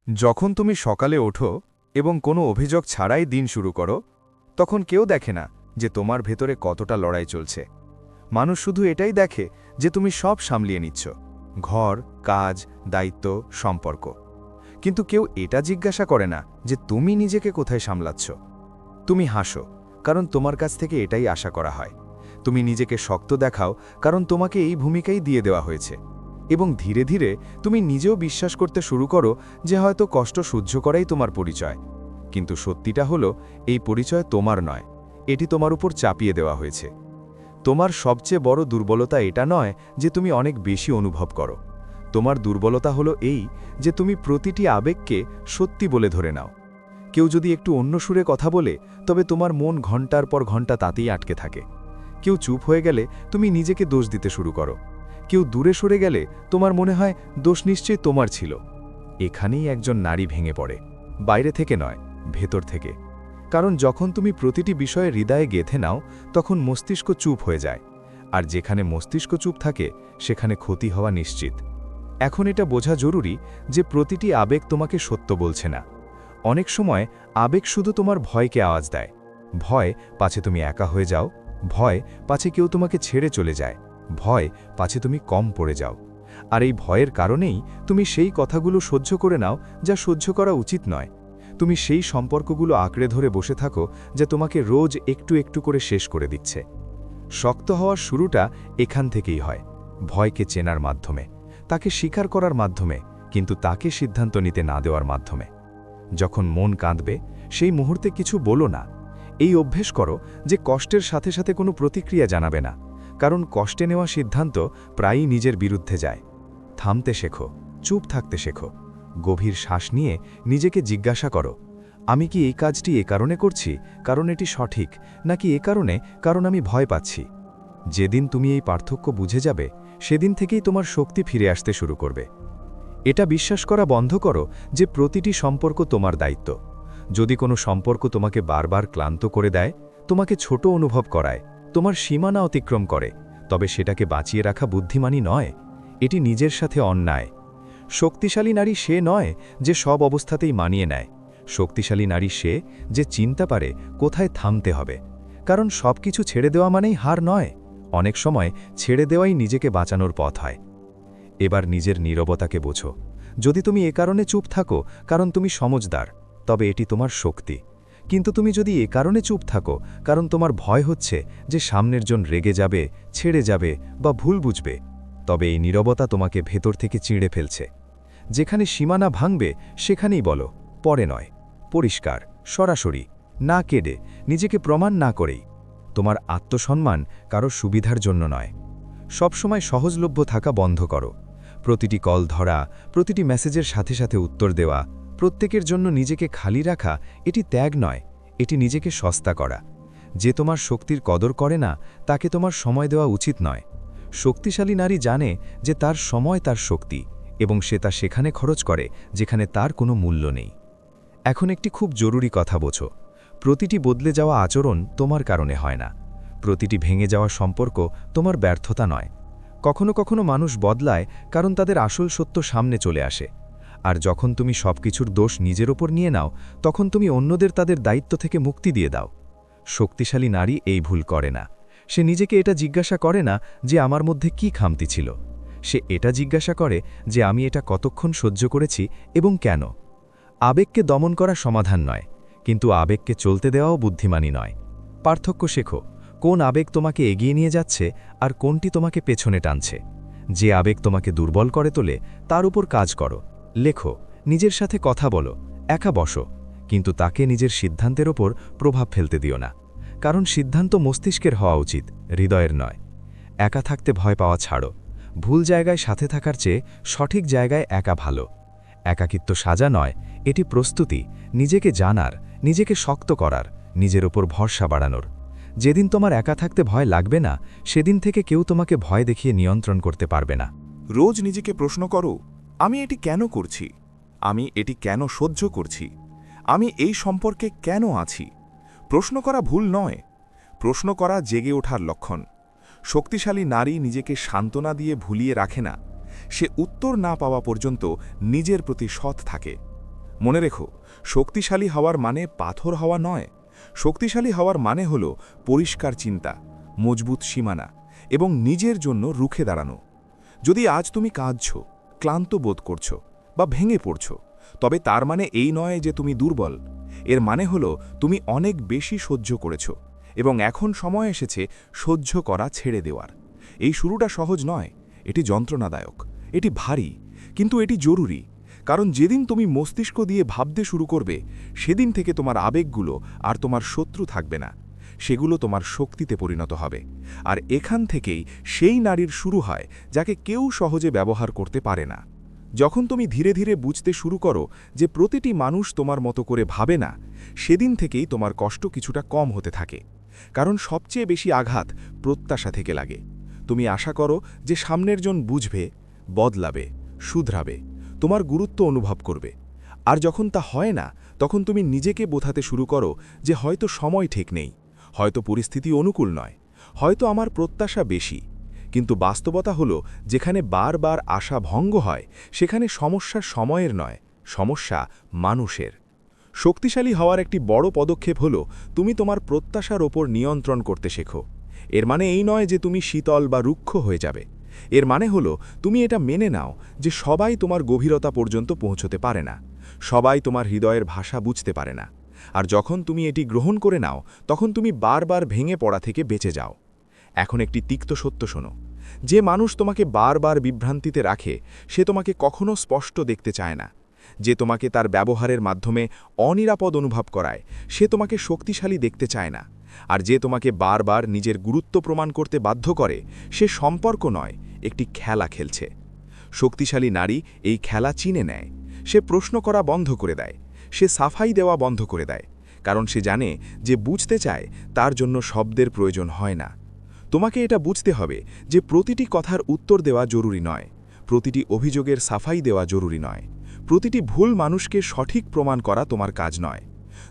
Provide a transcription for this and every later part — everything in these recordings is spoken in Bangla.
যখন তুমি সকালে ওঠো এবং কোনো অভিযোগ ছাড়াই দিন শুরু করো তখন কেউ দেখে না যে তোমার ভেতরে কতটা লড়াই চলছে। মানুষ শুধু এটাই দেখে যে তুমি সব সামলিয়ে নিচ্ছ, ঘর, কাজ, দায়িত্ব, সম্পর্ক। কিন্তু কেউ এটা জিজ্ঞাসা করে না যে তুমি নিজেকে কোথায় সামলাচ্ছ। তুমি হাসো কারণ তোমার কাছ থেকে এটাই আশা করা হয়। তুমি নিজেকে শক্ত দেখাও কারণ তোমাকে এই ভূমিকাই দিয়ে দেওয়া হয়েছে। এবং ধীরে ধীরে তুমি নিজেও বিশ্বাস করতে শুরু করো যে হয়তো কষ্ট সহ্য করাই তোমার পরিচয়। কিন্তু সত্যিটা হলো এই পরিচয় তোমার নয়, এটি তোমার উপর চাপিয়ে দেওয়া হয়েছে। তোমার সবচেয়ে বড় দুর্বলতা এটা নয় যে তুমি অনেক বেশি অনুভব করো। তোমার দুর্বলতা হলো এই যে তুমি প্রতিটি আবেগকে সত্যি বলে ধরে নাও। কেউ যদি একটু অন্য সুরে কথা বলে তবে তোমার মন ঘন্টার পর ঘন্টা তাতেই আটকে থাকে। কেউ চুপ হয়ে গেলে তুমি নিজেকে দোষ দিতে শুরু করো। কেউ দূরে সরে গেলে তোমার মনে হয় দোষ নিশ্চয়ই তোমার ছিল। এখানেই একজন নারী ভেঙে পড়ে, বাইরে থেকে নয়, ভেতর থেকে। কারণ যখন তুমি প্রতিটি বিষয়ে হৃদয়ে গেঁথে নাও তখন মস্তিষ্ক চুপ হয়ে যায়, আর যেখানে মস্তিষ্ক চুপ থাকে সেখানে ক্ষতি হওয়া নিশ্চিত। এখন এটা বোঝা জরুরি যে প্রতিটি আবেগ তোমাকে সত্য বলছে না। অনেক সময় আবেগ শুধু তোমার ভয়কে আওয়াজ দেয়। ভয় পাছে তুমি একা হয়ে যাও, ভয় পাছে কেউ তোমাকে ছেড়ে চলে যায়, ভয় পাছে তুমি কম পড়ে যাও। আর এই ভয়ের কারণেই তুমি সেই কথাগুলো সহ্য করে নাও যা সহ্য করা উচিত নয়। তুমি সেই সম্পর্কগুলো আঁকড়ে ধরে বসে থাকো যা তোমাকে রোজ একটু একটু করে শেষ করে দিচ্ছে। শক্ত হওয়ার শুরুটা এখান থেকেই হয়, ভয়কে চেনার মাধ্যমে, তাকে স্বীকার করার মাধ্যমে, কিন্তু তাকে সিদ্ধান্ত নিতে না দেওয়ার মাধ্যমে। যখন মন কাঁদবে সেই মুহূর্তে কিছু বলো না। এই অভ্যেস করো যে কষ্টের সাথে সাথে কোনো প্রতিক্রিয়া জানাবে না, কারণ কষ্টে নেওয়া সিদ্ধান্ত প্রায়ই নিজের বিরুদ্ধে যায়। থামতে শেখো, চুপ থাকতে শেখো। গভীর শ্বাস নিয়ে নিজেকে জিজ্ঞাসা করো, আমি কি এই কাজটি এ কারণে করছি কারণ এটি সঠিক, নাকি এ কারণে কারণ আমি ভয় পাচ্ছি? যেদিন তুমি এই পার্থক্য বুঝে যাবে সেদিন থেকেই তোমার শক্তি ফিরে আসতে শুরু করবে। এটা বিশ্বাস করা বন্ধ করো যে প্রতিটি সম্পর্ক তোমার দায়িত্ব। যদি কোনো সম্পর্ক তোমাকে বারবার ক্লান্ত করে দেয়, তোমাকে ছোট অনুভব করায়, তোমার সীমানা অতিক্রম করে, তবে সেটাকে বাঁচিয়ে রাখা বুদ্ধিমানী নয়, এটি নিজের সাথে অন্যায়। শক্তিশালী নারী সে নয় যে সব অবস্থাতেই মানিয়ে নেয়। শক্তিশালী নারী সে যে চিন্তা পারে কোথায় থামতে হবে। কারণ সব কিছু ছেড়ে দেওয়া মানেই হার নয়, অনেক সময় ছেড়ে দেওয়াই নিজেকে বাঁচানোর পথ হয়। এবার নিজের নীরবতাকে বোঝো। যদি তুমি এ কারণে চুপ থাকো কারণ তুমি সমঝদার, তবে এটি তোমার শক্তি। কিন্তু তুমি যদি এ কারণে চুপ থাকো কারণ তোমার ভয় হচ্ছে যে সামনের জন রেগে যাবে, ছেড়ে যাবে বা ভুল বুঝবে, তবে এই নীরবতা তোমাকে ভেতর থেকে চিঁড়ে ফেলছে। যেখানে সীমানা ভাঙবে সেখানেই বলো, পরে নয়, পরিষ্কার, সরাসরি, না কেঁদে, নিজেকে প্রমাণ না করেই। তোমার আত্মসম্মান কারো সুবিধার জন্য নয়। সবসময় সহজলভ্য থাকা বন্ধ করো। প্রতিটি কল ধরা, প্রতিটি মেসেজের সাথে সাথে উত্তর দেওয়া, প্রত্যেকের জন্য নিজেকে খালি রাখা, এটি ত্যাগ নয়, এটি নিজেকে সস্তা করা। যে তোমার শক্তির কদর করে না তাকে তোমার সময় দেওয়া উচিত নয়। শক্তিশালী নারী জানে যে তার সময় তার শক্তি, এবং সে তা সেখানে খরচ করে যেখানে তার কোনো মূল্য নেই। এখন একটি খুব জরুরি কথা বোঝো, প্রতিটি বদলে যাওয়া আচরণ তোমার কারণে হয় না। প্রতিটি ভেঙে যাওয়া সম্পর্ক তোমার ব্যর্থতা নয়। কখনো কখনো মানুষ বদলায় কারণ তাদের আসল সত্য সামনে চলে আসে। আর যখন তুমি সবকিছুর দোষ নিজের ওপর নিয়ে নাও তখন তুমি অন্যদের তাদের দায়িত্ব থেকে মুক্তি দিয়ে দাও। শক্তিশালী নারী এই ভুল করে না। সে নিজেকে এটা জিজ্ঞাসা করে না যে আমার মধ্যে কি খামতি ছিল। সে এটা জিজ্ঞাসা করে যে আমি এটা কতক্ষণ সহ্য করেছি এবং কেন। আবেগকে দমন করা সমাধান নয়, কিন্তু আবেগকে চলতে দেওয়াও বুদ্ধিমানী নয়। পার্থক্য শেখো, কোন আবেগ তোমাকে এগিয়ে নিয়ে যাচ্ছে আর কোনটি তোমাকে পেছনে টানছে। যে আবেগ তোমাকে দুর্বল করে তোলে তার উপর কাজ করো, লেখো, নিজের সাথে কথা বলো, একা বসো, কিন্তু তাকে নিজের সিদ্ধান্তের ওপর প্রভাব ফেলতে দিও না। কারণ সিদ্ধান্ত মস্তিষ্কের হওয়া উচিত, হৃদয়ের নয়। একা থাকতে ভয় পাওয়া ছাড়ো। ভুল জায়গায় সাথে থাকার চেয়ে সঠিক জায়গায় একা ভালো। একাকিত্ব সাজা নয়, এটি প্রস্তুতি, নিজেকে জানার, নিজেকে শক্ত করার, নিজের ওপর ভরসা বাড়ানোর। যেদিন তোমার একা থাকতে ভয় লাগবে না সেদিন থেকে কেউ তোমাকে ভয় দেখিয়ে নিয়ন্ত্রণ করতে পারবে না। রোজ নিজেকে প্রশ্ন করো, আমি এটি কেন করছি? আমি এটি কেন সহ্য করছি? আমি এই সম্পর্কে কেন আছি? প্রশ্ন করা ভুল নয়, প্রশ্ন করা জেগে ওঠার লক্ষণ। শক্তিশালী নারী নিজেকে সান্ত্বনা দিয়ে ভুলিয়ে রাখে না। সে উত্তর না পাওয়া পর্যন্ত নিজের প্রতি সৎ থাকে। মনে রেখো, শক্তিশালী হওয়ার মানে পাথর হওয়া নয়। শক্তিশালী হওয়ার মানে হল পরিষ্কার চিন্তা, মজবুত সীমানা এবং নিজের জন্য রুখে দাঁড়ানো। যদি আজ তুমি কাঁদছ, ক্লান্ত বোধ করছ বা ভেঙে পড়ছ, তবে তার মানে এই নয় যে তুমি দুর্বল। এর মানে হল তুমি অনেক বেশি সহ্য করেছ এবং এখন সময় এসেছে সহ্য করা ছেড়ে দেওয়ার। এই শুরুটা সহজ নয়, এটি যন্ত্রণাদায়ক, এটি ভারী, কিন্তু এটি জরুরি। কারণ যেদিন তুমি মস্তিষ্ক দিয়ে ভাবতে শুরু করবে, সেদিন থেকে তোমার আবেগগুলো আর তোমার শত্রু থাকবে না, সেগুলো তোমার শক্তিতে পরিণত হবে। আর এখান থেকেই সেই নারীর শুরু হয় যাকে কেউ সহজে ব্যবহার করতে পারে না। যখন তুমি ধীরে ধীরে বুঝতে শুরু করো যে প্রতিটি মানুষ তোমার মতো করে ভাবে না, সেদিন থেকেই তোমার কষ্ট কিছুটা কম হতে থাকে। কারণ সবচেয়ে বেশি আঘাত প্রত্যাশা থেকে লাগে। তুমি আশা করো যে সামনের জন বুঝবে, বদলাবে, শুধরাবে, তোমার গুরুত্ব অনুভব করবে। আর যখন তা হয় না, তখন তুমি নিজেকে বোঝাতে শুরু করো যে হয়তো সময় ঠিক নেই, হয়তো পরিস্থিতি অনুকূল নয়, হয়তো আমার প্রত্যাশা বেশি। কিন্তু বাস্তবতা হলো, যেখানে বারবার আশা ভঙ্গ হয়, সেখানে সমস্যা সময়ের নয়, সমস্যা মানুষের। শক্তিশালী হওয়ার একটি বড় পদক্ষেপ হলো তুমি তোমার প্রত্যাশার ওপর নিয়ন্ত্রণ করতে শেখো। এর মানে এই নয় যে তুমি শীতল বা রুক্ষ হয়ে যাবে। এর মানে হলো তুমি এটা মেনে নাও যে সবাই তোমার গভীরতা পর্যন্ত পৌঁছতে পারে না, সবাই তোমার হৃদয়ের ভাষা বুঝতে পারে না। আর যখন তুমি এটি গ্রহণ করে নাও, তখন তুমি বারবার ভেঙে পড়া থেকে বেঁচে যাও। এখন একটি তিক্ত সত্য শোনো, যে মানুষ তোমাকে বারবার বিভ্রান্তিতে রাখে, সে তোমাকে কখনো স্পষ্ট দেখতে চায় না। যে তোমাকে তার ব্যবহারের মাধ্যমে অনিরাপদ অনুভব করায়, সে তোমাকে শক্তিশালী দেখতে চায় না। আর যে তোমাকে বারবার নিজের গুরুত্ব প্রমাণ করতে বাধ্য করে, সে সম্পর্ক নয়, একটি খেলা খেলছে। শক্তিশালী নারী এই খেলা চিনে নেয়। সে প্রশ্ন করা বন্ধ করে দেয়, সে সাফাই দেওয়া বন্ধ করে দেয়, কারণ সে জানে যে বুঝতে চায় তার জন্য শব্দের প্রয়োজন হয় না। তোমাকে এটা বুঝতে হবে যে প্রতিটি কথার উত্তর দেওয়া জরুরি নয়, প্রতিটি অভিযোগের সাফাই দেওয়া জরুরি নয়, প্রতিটি ভুল মানুষকে সঠিক প্রমাণ করা তোমার কাজ নয়।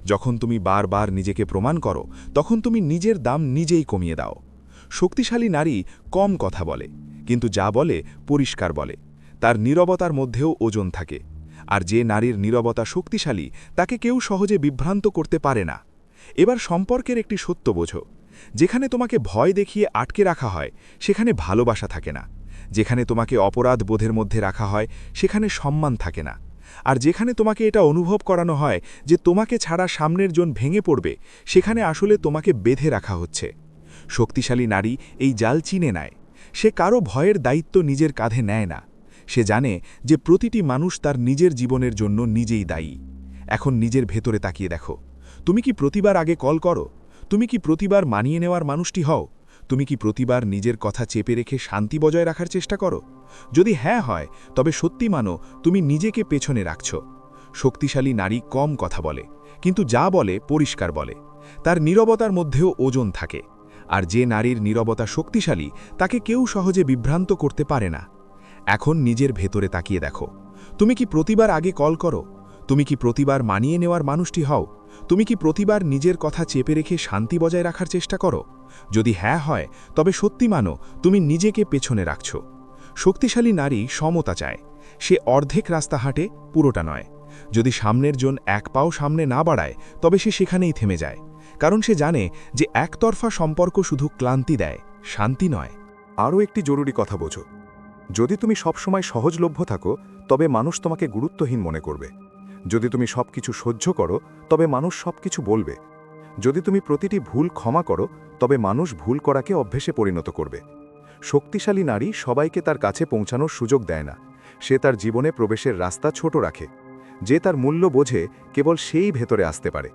যখন তুমি বারবার নিজেকে প্রমাণ করো, তখন তুমি নিজের দাম নিজেই কমিয়ে দাও। শক্তিশালী নারী কম কথা বলে, কিন্তু যা বলে পরিষ্কার বলে। তার নীরবতার মধ্যেও ওজন থাকে। আর যে নারীর নীরবতা শক্তিশালী, তাকে কেউ সহজে বিভ্রান্ত করতে পারে না। এবার সম্পর্কের একটি সত্য বোঝো, যেখানে তোমাকে ভয় দেখিয়ে আটকে রাখা হয়, সেখানে ভালোবাসা থাকে না। যেখানে তোমাকে অপরাধ বোধের মধ্যে রাখা হয়, সেখানে সম্মান থাকে না। আর যেখানে তোমাকে এটা অনুভব করানো হয় যে তোমাকে ছাড়া সামনের জন ভেঙে পড়বে, সেখানে আসলে তোমাকে বেঁধে রাখা হচ্ছে। শক্তিশালী নারী এই জাল চিনে নেয়। সে কারো ভয়ের দায়িত্ব নিজের কাঁধে নেয় না। সে জানে যে প্রতিটি মানুষ তার নিজের জীবনের জন্য নিজেই দায়ী। এখন নিজের ভেতরে তাকিয়ে দেখো, তুমি কি প্রতিবার আগে কল করো? তুমি কি প্রতিবার মানিয়ে নেওয়ার মানুষটি হও? তুমি কি প্রতিবার নিজের কথা চেপে রেখে শান্তি বজায় রাখার চেষ্টা করো? যদি হ্যাঁ হয়, তবে সত্যি মানো তুমি নিজেকে পেছনে রাখছ। শক্তিশালী নারী কম কথা বলে, কিন্তু যা বলে পরিষ্কার বলে। তার নীরবতার মধ্যেও ওজন থাকে। আর যে নারীর নীরবতা শক্তিশালী, তাকে কেউ সহজে বিভ্রান্ত করতে পারে না। এখন নিজের ভেতরে তাকিয়ে দেখো, তুমি কি প্রতিবার আগে কল করো? তুমি কি প্রতিবার মানিয়ে নেওয়ার মানুষটি হও? তুমি কি প্রতিবার নিজের কথা চেপে রেখে শান্তি বজায় রাখার চেষ্টা করো? যদি হ্যাঁ হয়, তবে সত্যি মানো তুমি নিজেকে পেছনে রাখছ। শক্তিশালী নারী সমতা চায়। সে অর্ধেক রাস্তা হাঁটে, পুরোটা নয়। যদি সামনের জন এক পাও সামনে না বাড়ায়, তবে সে সেখানেই থেমে যায়। কারণ সে জানে যে একতরফা সম্পর্ক শুধু ক্লান্তি দেয়, শান্তি নয়। আরও একটি জরুরি কথা বোঝো, যদি তুমি সবসময় সহজলভ্য থাকো, তবে মানুষ তোমাকে গুরুত্বহীন মনে করবে। যদি তুমি সবকিছু সহ্য করো, তবে মানুষ সবকিছু বলবে। যদি তুমি প্রতিটি ভুল ক্ষমা করো, তবে মানুষ ভুল করাকে অভ্যেসে পরিণত করবে। শক্তিশালী নারী সবাইকে তার কাছে পৌঁছানোর সুযোগ দেয় না। সে তার জীবনে প্রবেশের রাস্তা ছোট রাখে। যে তার মূল্য বোঝে, কেবল সেই ভেতরে আসতে পারে।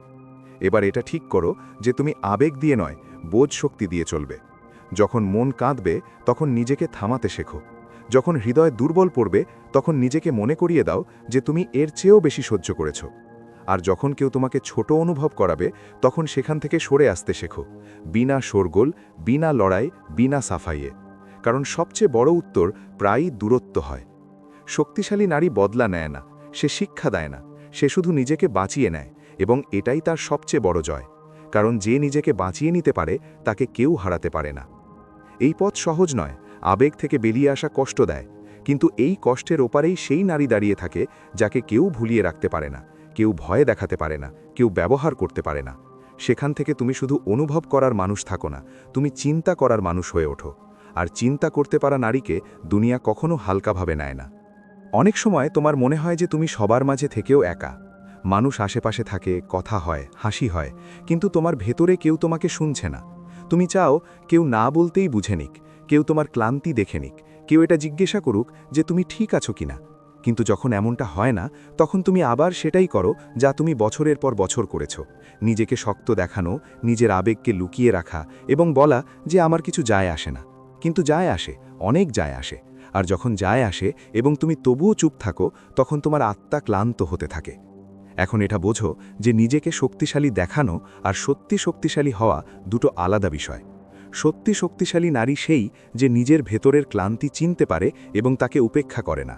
এবার এটা ঠিক করো যে তুমি আবেগ দিয়ে নয়, বোধ শক্তি দিয়ে চলবে। যখন মন কাঁদবে, তখন নিজেকে থামাতে শেখো। যখন হৃদয় দুর্বল পড়বে, তখন নিজেকে মনে করিয়ে দাও যে তুমি এর চেয়েও বেশি সহ্য করেছ। আর যখন কেউ তোমাকে ছোট অনুভব করাবে, তখন সেখান থেকে সরে আসতে শেখো, বিনা শোরগোল, বিনা লড়াই, বিনা সাফাইয়ে। কারণ সবচেয়ে বড় উত্তর প্রায়ই দূরত্ব হয়। শক্তিশালী নারী বদলা নেয় না, সে শিক্ষা দেয় না, সে শুধু নিজেকে বাঁচিয়ে নেয়, এবং এটাই তার সবচেয়ে বড় জয়। কারণ যে নিজেকে বাঁচিয়ে নিতে পারে, তাকে কেউ হারাতে পারে না। এই পথ সহজ নয়, আবেগ থেকে বেরিয়ে আসা কষ্ট দেয়, কিন্তু এই কষ্টের ওপারেই সেই নারী দাঁড়িয়ে থাকে যাকে কেউ ভুলিয়ে রাখতে পারে না, কেউ ভয় দেখাতে পারে না, কেউ ব্যবহার করতে পারে না। সেখান থেকে তুমি শুধু অনুভব করার মানুষ থাকো না, তুমি চিন্তা করার মানুষ হয়ে ওঠো। আর চিন্তা করতে পারা নারীকে দুনিয়া কখনো হালকাভাবে নেয় না। অনেক সময় তোমার মনে হয় যে তুমি সবার মাঝে থেকেও একা। মানুষ আশেপাশে থাকে, কথা হয়, হাসি হয়, কিন্তু তোমার ভেতরে কেউ তোমাকে শুনছে না। তুমি চাও কেউ না বলতেই বুঝে নিক, কেউ তোমার ক্লান্তি দেখে নিক, কেউ এটা জিজ্ঞাসা করুক যে তুমি ঠিক আছো কিনা। কিন্তু যখন এমনটা হয় না, তখন তুমি আবার সেটাই করো যা তুমি বছরের পর বছর করেছ। নিজেকে শক্ত দেখানো, নিজের আবেগকে লুকিয়ে রাখা এবং বলা যে আমার কিছু যায় আসে না। কিন্তু যায় আসে, অনেক যায় আসে। আর যখন যায় আসে এবং তুমি তবুও চুপ থাকো, তখন তোমার আত্মা ক্লান্ত হতে থাকে। এখন এটা বোঝো যে নিজেকে শক্তিশালী দেখানো আর সত্যি শক্তিশালী হওয়া দুটো আলাদা বিষয়। সত্যি শক্তিশালী নারী সেই যে নিজের ভেতরের ক্লান্তি চিনতে পারে এবং তাকে উপেক্ষা করে না।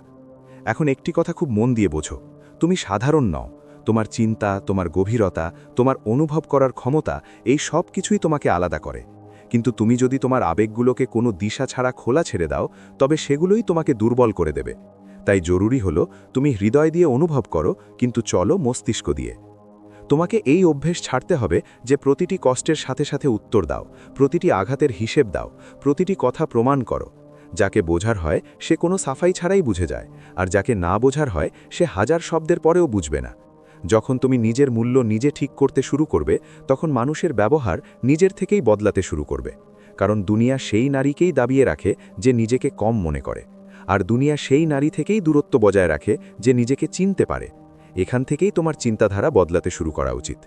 এখন একটি কথা খুব মন দিয়ে বোঝো, তুমি সাধারণ নও। তোমার চিন্তা, তোমার গভীরতা, তোমার অনুভব করার ক্ষমতা, এই সব কিছুই তোমাকে আলাদা করে। কিন্তু তুমি যদি তোমার আবেগগুলোকে কোনো দিশা ছাড়া খোলা ছেড়ে দাও, তবে সেগুলোই তোমাকে দুর্বল করে দেবে। তাই জরুরি হলো তুমি হৃদয় দিয়ে অনুভব করো, কিন্তু চলো মস্তিষ্ক দিয়ে। তোমাকে এই অভ্যেস ছাড়তে হবে যে প্রতিটি কষ্টের সাথে সাথে উত্তর দাও, প্রতিটি আঘাতের হিসেব দাও, প্রতিটি কথা প্রমাণ করো। যাকে বোঝার হয় সে কোনো সাফাই ছাড়াই বুঝে যায়, আর যাকে না বোঝার হয় সে হাজার শব্দের পরেও বুঝবে না। যখন তুমি নিজের মূল্য নিজে ঠিক করতে শুরু করবে, তখন মানুষের ব্যবহার নিজের থেকেই বদলাতে শুরু করবে। কারণ দুনিয়া সেই নারীকেই দাবিয়ে রাখে যে নিজেকে কম মনে করে, আর দুনিয়া সেই নারী থেকেই দূরত্ব বজায় রাখে যে নিজেকে চিনতে পারে। এখান থেকেই তোমার চিন্তাধারা বদলাতে শুরু করা উচিত।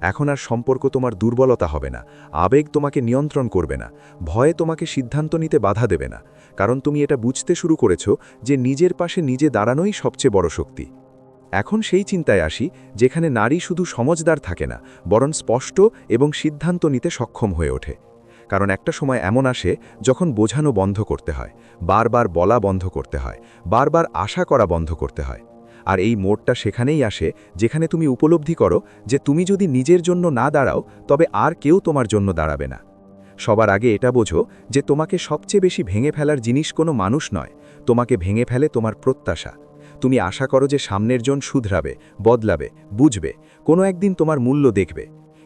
এখন আর সম্পর্ক তোমার দুর্বলতা হবে না, আবেগ তোমাকে নিয়ন্ত্রণ করবে না, ভয়ে তোমাকে সিদ্ধান্ত নিতে বাধা দেবে না। কারণ তুমি এটা বুঝতে শুরু করেছ যে নিজের পাশে নিজে দাঁড়ানোই সবচেয়ে বড় শক্তি। এখন সেই চিন্তায় আসি যেখানে নারী শুধু সমঝদার থাকে না, বরং স্পষ্ট এবং সিদ্ধান্ত নিতে সক্ষম হয়ে ওঠে। কারণ একটা সময় এমন আসে যখন বোঝানো বন্ধ করতে হয়, বারবার বলা বন্ধ করতে হয়, বারবার আশা করা বন্ধ করতে হয়। আর এই মোড়টা সেখানেই আসে যেখানে তুমি উপলব্ধি করো যে তুমি যদি নিজের জন্য না দাঁড়াও, তবে আর কেউ তোমার জন্য দাঁড়াবে না। সবার আগে এটা বোঝো যে তোমাকে সবচেয়ে বেশি ভেঙে ফেলার জিনিস কোনো মানুষ নয়, তোমাকে ভেঙে ফেলে তোমার প্রত্যাশা। তুমি আশা করো যে সামনের জন শুধরাবে, বদলাবে, বুঝবে, কোনো একদিন তোমার মূল্য দেখবে।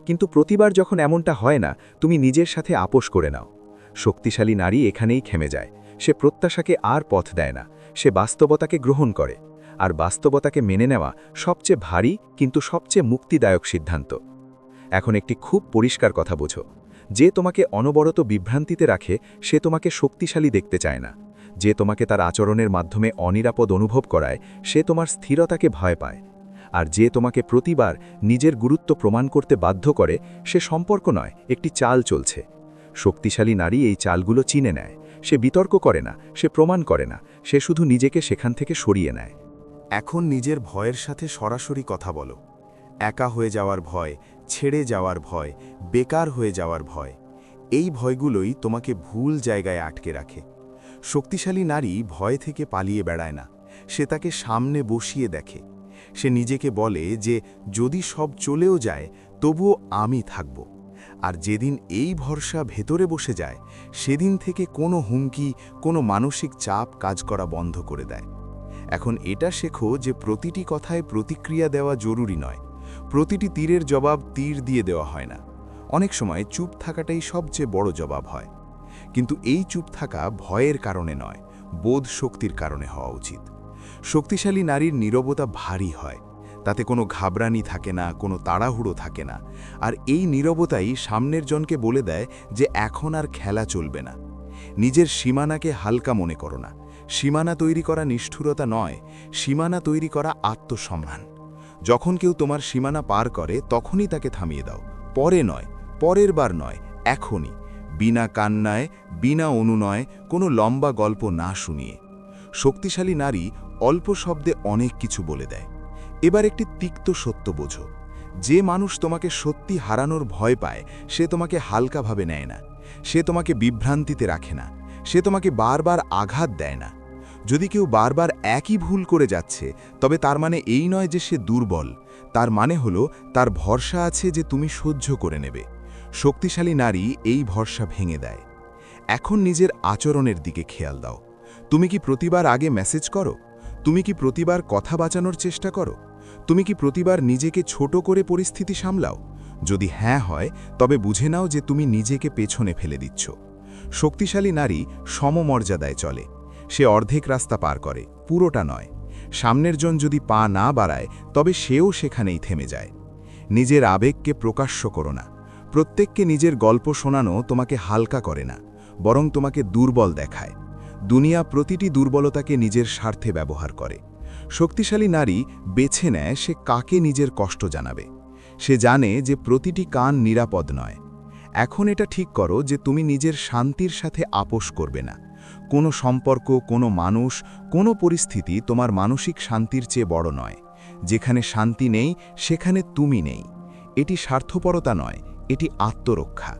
কিন্তু প্রতিবার যখন এমনটা হয় না, তুমি নিজের সাথে আপোষ করে নাও। শক্তিশালী নারী এখানেই থেমে যায়। সে প্রত্যাশাকে আর পথ দেয় না, সে বাস্তবতাকে গ্রহণ করে। আর বাস্তবতাকে মেনে নেওয়া সবচেয়ে ভারী কিন্তু সবচেয়ে মুক্তিদায়ক সিদ্ধান্ত। এখন একটি খুব পরিষ্কার কথা বোঝো, যে তোমাকে অনবরত বিভ্রান্তিতে রাখে সে তোমাকে শক্তিশালী দেখতে চায় না। যে তোমাকে তার আচরণের মাধ্যমে অনিরাপদ অনুভব করায় সে তোমার স্থিরতাকে ভয় পায়। আর যে তোমাকে প্রতিবার নিজের গুরুত্ব প্রমাণ করতে বাধ্য করে সে সম্পর্ক নয়, একটি চাল চলছে। শক্তিশালী নারী এই চালগুলো চিনে নেয়। সে বিতর্ক করে না, সে প্রমাণ করে না, সে শুধু নিজেকে সেখান থেকে সরিয়ে নেয়। এখন নিজের ভয়ের সাথে সরাসরি কথা বলো। একা হয়ে যাওয়ার ভয়, ছেড়ে যাওয়ার ভয়, বেকার হয়ে যাওয়ার ভয়, এই ভয়গুলোই তোমাকে ভুল জায়গায় আটকে রাখে। শক্তিশালী নারী ভয় থেকে পালিয়ে বেড়ায় না, সে তাকে সামনে বসিয়ে দেখে। সে নিজেকে বলে যে যদি সব চলেও যায় তবুও আমি থাকব। আর যেদিন এই ভরসা ভেতরে বসে যায়, সেদিন থেকে কোনো হুমকি, কোনো মানসিক চাপ কাজ করা বন্ধ করে দেয়। এখন এটা শেখো যে প্রতিটি কথায় প্রতিক্রিয়া দেওয়া জরুরি নয়, প্রতিটি তীরের জবাব তীর দিয়ে দেওয়া হয় না। অনেক সময় চুপ থাকাটাই সবচেয়ে বড় জবাব হয়। কিন্তু এই চুপ থাকা ভয়ের কারণে নয়, বোধ শক্তির কারণে হওয়া উচিত। শক্তিশালী নারীর নীরবতা ভারী হয়, তাতে কোনো ঘাবড়ানি থাকে না, কোনো তাড়াহুড়ো থাকে না। আর এই নীরবতাই সামনের জনকে বলে দেয় যে এখন আর খেলা চলবে না। নিজের সীমানাকে হালকা মনে করো না। সীমানা তৈরি করা নিষ্ঠুরতা নয়, সীমানা তৈরি করা আত্মসম্মান। যখন কেউ তোমার সীমানা পার করে তখনই তাকে থামিয়ে দাও, পরে নয়, পরের বার নয়, এখনই। বিনা কান্নায়, বিনা অনুনয়, কোনো লম্বা গল্প না শুনিয়ে। শক্তিশালী নারী অল্প শব্দে অনেক কিছু বলে দেয়। এবার একটি তিক্ত সত্য বোঝো, যে মানুষ তোমাকে সত্যি হারানোর ভয় পায় সে তোমাকে হালকাভাবে নেয় না, সে তোমাকে বিভ্রান্তিতে রাখে না, সে তোমাকে বারবার আঘাত দেয় না। যদি কেউ বারবার একই ভুল করে যাচ্ছে, তবে তার মানে এই নয় যে সে দুর্বল, তার মানে হলো তার ভরসা আছে যে তুমি সহ্য করে নেবে। শক্তিশালী নারী এই ভরসা ভেঙে দেয়। এখন নিজের আচরণের দিকে খেয়াল দাও। তুমি কি প্রতিবার আগে মেসেজ করো? তুমি কি প্রতিবার কথা বাঁচানোর চেষ্টা করো? তুমি কি প্রতিবার নিজেকে ছোট করে পরিস্থিতি সামলাও? যদি হ্যাঁ হয়, তবে বুঝে নাও যে তুমি নিজেকে পেছনে ফেলে দিচ্ছ। শক্তিশালী নারী সমমর্যাদায় চলে। সে অর্ধেক রাস্তা পার করে, পুরোটা নয়। সামনের জন যদি পা না বাড়ায়, তবে সেও সেখানেই থেমে যায়। নিজের আবেগকে প্রকাশ্য করো না। প্রত্যেককে নিজের গল্প শোনানো তোমাকে হালকা করে না, বরং তোমাকে দুর্বল দেখায়। দুনিয়া প্রতিটি দুর্বলতাকে নিজের স্বার্থে ব্যবহার করে। শক্তিশালী নারী বেছে নেয় সে কাকে নিজের কষ্ট জানাবে। সে জানে যে প্রতিটি কান নিরাপদ নয়। এখন এটা ঠিক করো যে তুমি নিজের শান্তির সাথে আপোষ করবে না। কোনো সম্পর্ক, কোনো মানুষ, কোনো পরিস্থিতি তোমার মানসিক শান্তির চেয়ে বড় নয়। যেখানে শান্তি নেই, সেখানে তুমি নেই। এটি স্বার্থপরতা নয়, এটি আত্মরক্ষা।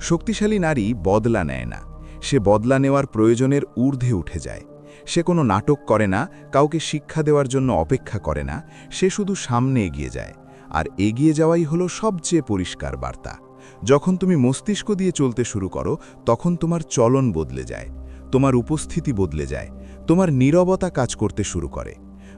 শক্তিশালী নারী বদলা নেয় না। সে বদলা নেওয়ার প্রয়োজনের ঊর্ধ্বে উঠে যায়। সে কোনো নাটক করে না, কাউকে শিক্ষা দেওয়ার জন্য অপেক্ষা করে না। সে শুধু সামনে এগিয়ে যায়। আর এগিয়ে যাওয়াই হলো সবচেয়ে পরিষ্কার বার্তা। যখন তুমি মস্তিষ্ক দিয়ে চলতে শুরু করো, তখন তোমার চলন বদলে যায়। তোমার উপস্থিতি বদলে যায়। তোমার নীরবতা কাজ করতে শুরু করে।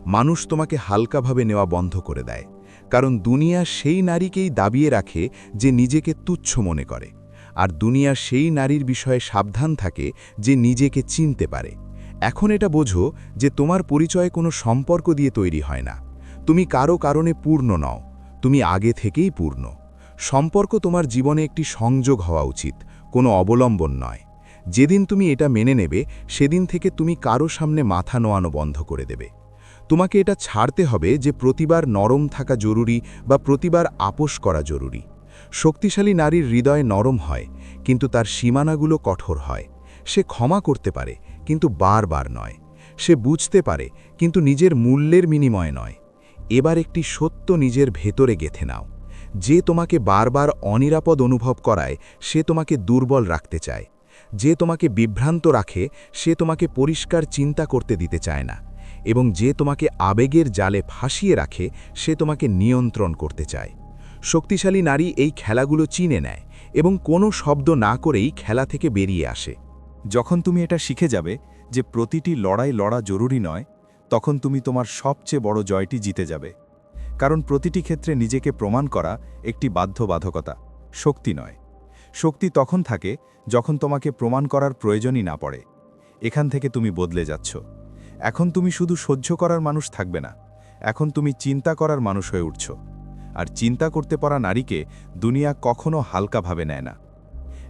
মানুষ তোমাকে হালকাভাবে নেওয়া বন্ধ করে দেয়। কারণ দুনিয়া সেই নারীকেই দাবিয়ে রাখে যে নিজেকে তুচ্ছ মনে করে। আর দুনিয়া সেই নারীর বিষয়ে সাবধান থাকে যে নিজেকে চিনতে পারে। এখন এটা বোঝো যে তোমার পরিচয় কোনো সম্পর্ক দিয়ে তৈরি হয় না। তুমি কারো কারণে পূর্ণ নও, তুমি আগে থেকেই পূর্ণ। সম্পর্ক তোমার জীবনে একটি সংযোগ হওয়া উচিত, কোনো অবলম্বন নয়। যেদিন তুমি এটা মেনে নেবে, সেদিন থেকে তুমি কারো সামনে মাথা নোয়ানো বন্ধ করে দেবে। তোমাকে এটা ছাড়তে হবে যে প্রতিবার নরম থাকা জরুরি বা প্রতিবার আপোষ করা জরুরি। শক্তিশালী নারীর হৃদয় নরম হয়, কিন্তু তার সীমানাগুলো কঠোর হয়। সে ক্ষমা করতে পারে, কিন্তু বারবার নয়। সে বুঝতে পারে, কিন্তু নিজের মূল্যের বিনিময়ে নয়। এবার একটি সত্য নিজের ভেতরে গেঁথে নাও। যে তোমাকে বারবার অনিরাপদ অনুভব করায়, সে তোমাকে দুর্বল রাখতে চায়। যে তোমাকে বিভ্রান্ত রাখে, সে তোমাকে পরিষ্কার চিন্তা করতে দিতে চায় না। এবং যে তোমাকে আবেগের জালে ফাঁসিয়ে রাখে, সে তোমাকে নিয়ন্ত্রণ করতে চায়। শক্তিশালী নারী এই খেলাগুলো চিনে নেয় এবং কোনো শব্দ না করেই খেলা থেকে বেরিয়ে আসে। যখন তুমি এটা শিখে যাবে যে প্রতিটি লড়াই লড়া জরুরি নয়, তখন তুমি তোমার সবচেয়ে বড় জয়টি জিতে যাবে। কারণ প্রতিটি ক্ষেত্রে নিজেকে প্রমাণ করা একটি বাধ্যবাধকতা, শক্তি নয়। শক্তি তখন থাকে যখন তোমাকে প্রমাণ করার প্রয়োজনই না পড়ে। এখান থেকে তুমি বদলে যাচ্ছ। এখন তুমি শুধু সহ্য করার মানুষ থাকবে না, এখন তুমি চিন্তা করার মানুষ হয়ে উঠছ। আর চিন্তা করতে পারা নারীকে দুনিয়া কখনো হালকাভাবে নেয় না।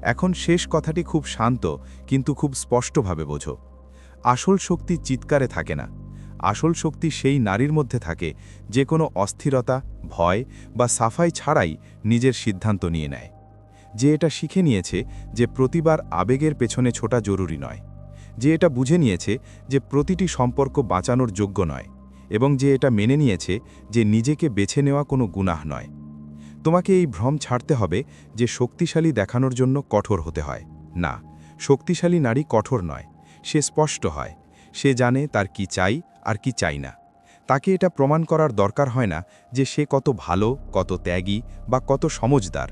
এখন শেষ কথাটি খুব শান্ত কিন্তু খুব স্পষ্টভাবে বোঝো। আসল শক্তি চিৎকারে থাকে না। আসল শক্তি সেই নারীর মধ্যে থাকে যে কোনো অস্থিরতা, ভয় বা সাফাই ছাড়াই নিজের সিদ্ধান্ত নিয়ে নেয়। যে এটা শিখে নিয়েছে যে প্রতিবার আবেগের পেছনে ছোটা জরুরি নয়। যে এটা বুঝে নিয়েছে যে প্রতিটি সম্পর্ক বাঁচানোর যোগ্য নয়। এবং যে এটা মেনে নিয়েছে যে নিজেকে বেছে নেওয়া কোনো গুনাহ নয়। তোমাকে এই ভ্রম ছাড়তে হবে যে শক্তিশালী দেখানোর জন্য কঠোর হতে হয়। না, শক্তিশালী নারী কঠোর নয়, সে স্পষ্ট হয়। সে জানে তার কি চাই আর কি চাই না। তাকে এটা প্রমাণ করার দরকার হয় না যে সে কত ভালো, কত ত্যাগী বা কত সমজদার।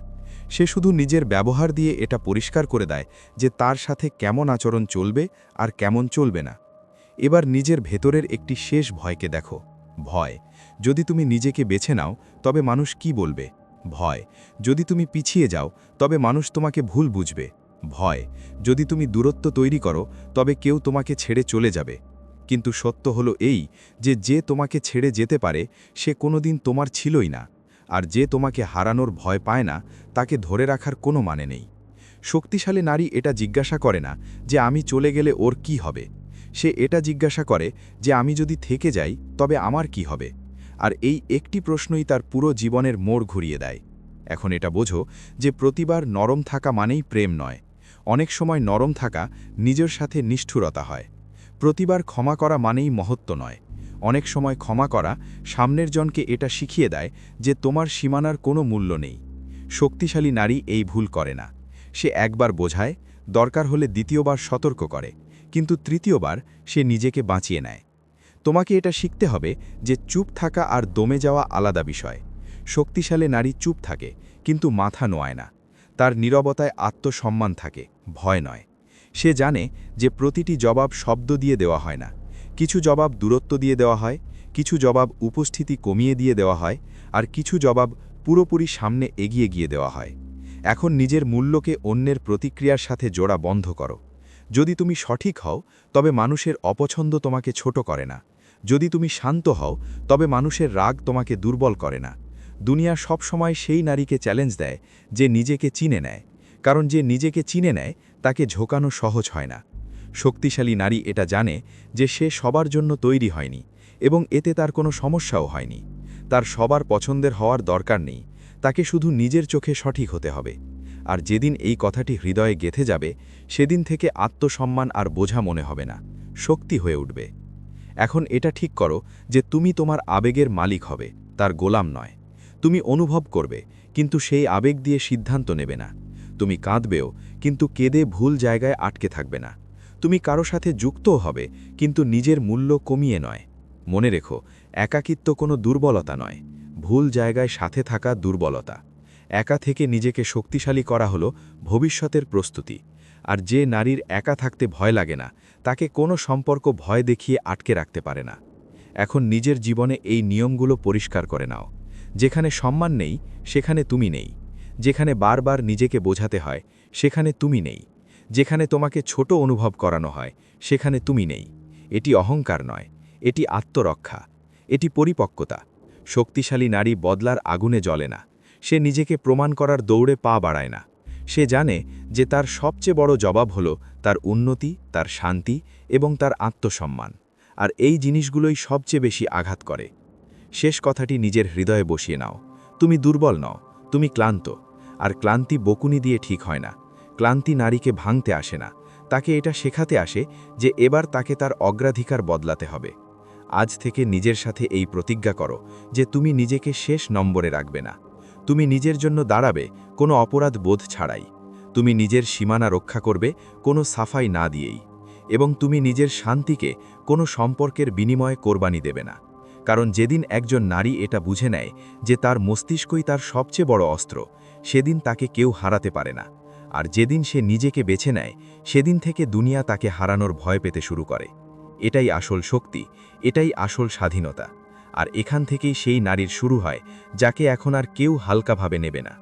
সে শুধু নিজের ব্যবহার দিয়ে এটা পরিষ্কার করে দেয় যে তার সাথে কেমন আচরণ চলবে আর কেমন চলবে না। এবার নিজের ভেতরের একটি শেষ ভয়কে দেখো। ভয়, যদি তুমি নিজেকে বেছে নাও তবে মানুষ কি বলবে? ভয়, যদি তুমি পিছিয়ে যাও তবে মানুষ তোমাকে ভুল বুঝবে। ভয়, যদি তুমি দূরত্ব তৈরি করো তবে কেউ তোমাকে ছেড়ে চলে যাবে। কিন্তু সত্য হলো এই যে যে তোমাকে ছেড়ে যেতে পারে সে কোনোদিন তোমার ছিলই না। আর যে তোমাকে হারানোর ভয় পায় না, তাকে ধরে রাখার কোনো মানে নেই। শক্তিশালী নারী এটা জিজ্ঞাসা করে না যে আমি চলে গেলে ওর কি হবে। সে এটা জিজ্ঞাসা করে যে আমি যদি থেকে যাই তবে আমার কি হবে। আর এই একটি প্রশ্নই তার পুরো জীবনের মোড় ঘুরিয়ে দেয়। এখন এটা বোঝো যে প্রতিবার নরম থাকা মানেই প্রেম নয়। অনেক সময় নরম থাকা নিজের সাথে নিষ্ঠুরতা হয়। প্রতিবার ক্ষমা করা মানেই মহত্ব নয়। অনেক সময় ক্ষমা করা সামনের জনকে এটা শিখিয়ে দেয় যে তোমার সীমানার কোনো মূল্য নেই। শক্তিশালী নারী এই ভুল করে না। সে একবার বোঝায়, দরকার হলে দ্বিতীয়বার সতর্ক করে, কিন্তু তৃতীয়বার সে নিজেকে বাঁচিয়ে নেয়। তোমাকে এটা শিখতে হবে যে চুপ থাকা আর দমে যাওয়া আলাদা বিষয়। শক্তিশালী নারী চুপ থাকে কিন্তু মাথা নোয়ায় না। তার নীরবতায় আত্মসম্মান থাকে, ভয় নয়। সে জানে যে প্রতিটি জবাব শব্দ দিয়ে দেওয়া হয় না। কিছু জবাব দূরত্ব দিয়ে দেওয়া হয়, কিছু জবাব উপস্থিতি কমিয়ে দিয়ে দেওয়া হয় আর কিছু জবাব পুরোপুরি সামনে এগিয়ে গিয়ে দেওয়া হয়। এখন নিজের মূল্যকে অন্যের প্রতিক্রিয়ার সাথে জোড়া বন্ধ করো। যদি তুমি সঠিক হও তবে মানুষের অপছন্দ তোমাকে ছোট করে না। যদি তুমি শান্ত হও তবে মানুষের রাগ তোমাকে দুর্বল করে না। দুনিয়া সবসময় সেই নারীকে চ্যালেঞ্জ দেয় যে নিজেকে চিনে নেয়, কারণ যে নিজেকে চিনে নেয় তাকে ঝোকানো সহজ হয় না। শক্তিশালী নারী এটা জানে যে সে সবার জন্য তৈরি হয়নি এবং এতে তার কোনো সমস্যাও হয়নি। তার সবার পছন্দের হওয়ার দরকার নেই, তাকে শুধু নিজের চোখে সঠিক হতে হবে। আর যেদিন এই কথাটি হৃদয়ে গেঁথে যাবে সেদিন থেকে আত্মসম্মান আর বোঝা মনে হবে না, শক্তি হয়ে উঠবে। এখন এটা ঠিক করো যে তুমি তোমার আবেগের মালিক হবে, তার গোলাম নয়। তুমি অনুভব করবে কিন্তু সেই আবেগ দিয়ে সিদ্ধান্ত নেবে না। তুমি কাঁদবেও কিন্তু কেঁদে ভুল জায়গায় আটকে থাকবে না। তুমি কারো সাথে যুক্তও হবে কিন্তু নিজের মূল্য কমিয়ে নয়। মনে রেখো, একাকিত্ব কোনো দুর্বলতা নয়, ভুল জায়গায় সাথে থাকা দুর্বলতা। একা থেকে নিজেকে শক্তিশালী করা হলো ভবিষ্যতের প্রস্তুতি। আর যে নারীর একা থাকতে ভয় লাগে না, তাকে কোনো সম্পর্ক ভয় দেখিয়ে আটকে রাখতে পারে না। এখন নিজের জীবনে এই নিয়মগুলো পরিষ্কার করে নাও। যেখানে সম্মান নেই সেখানে তুমি নেই। যেখানে বারবার নিজেকে বোঝাতে হয় সেখানে তুমি নেই। যেখানে তোমাকে ছোট অনুভব করানো হয় সেখানে তুমি নেই। এটি অহংকার নয়, এটি আত্মরক্ষা, এটি পরিপক্কতা। শক্তিশালী নারী বদলার আগুনে জ্বলে না, সে নিজেকে প্রমাণ করার দৌড়ে পা বাড়ায় না। সে জানে যে তার সবচেয়ে বড় জবাব হল তার উন্নতি, তার শান্তি এবং তার আত্মসম্মান। আর এই জিনিসগুলোই সবচেয়ে বেশি আঘাত করে। শেষ কথাটি নিজের হৃদয়ে বসিয়ে নাও, তুমি দুর্বল নও, তুমি ক্লান্ত। আর ক্লান্তি বকুনি দিয়ে ঠিক হয় না। ক্লান্তি নারীকে ভাঙতে আসে না, তাকে এটা শেখাতে আসে যে এবার তাকে তার অগ্রাধিকার বদলাতে হবে। আজ থেকে নিজের সাথে এই প্রতিজ্ঞা করো যে তুমি নিজেকে শেষ নম্বরে রাখবে না। তুমি নিজের জন্য দাঁড়াবে কোনো অপরাধ বোধ ছাড়াই। তুমি নিজের সীমানা রক্ষা করবে কোনো সাফাই না দিয়েই। এবং তুমি নিজের শান্তিকে কোনো সম্পর্কের বিনিময়ে কোরবানি দেবে না। কারণ যেদিন একজন নারী এটা বুঝে নেয় যে তার মস্তিষ্কই তার সবচেয়ে বড় অস্ত্র, সেদিন তাকে কেউ হারাতে পারে না। আর যেদিন সে নিজেকে বেছে নেয় সেদিন থেকে দুনিয়া তাকে হারানোর ভয় পেতে শুরু করে। এটাই আসল শক্তি, এটাই আসল স্বাধীনতা। আর এখান থেকেই সেই নারীর শুরু হয় যাকে এখন আর কেউ হালকাভাবে নেবে না।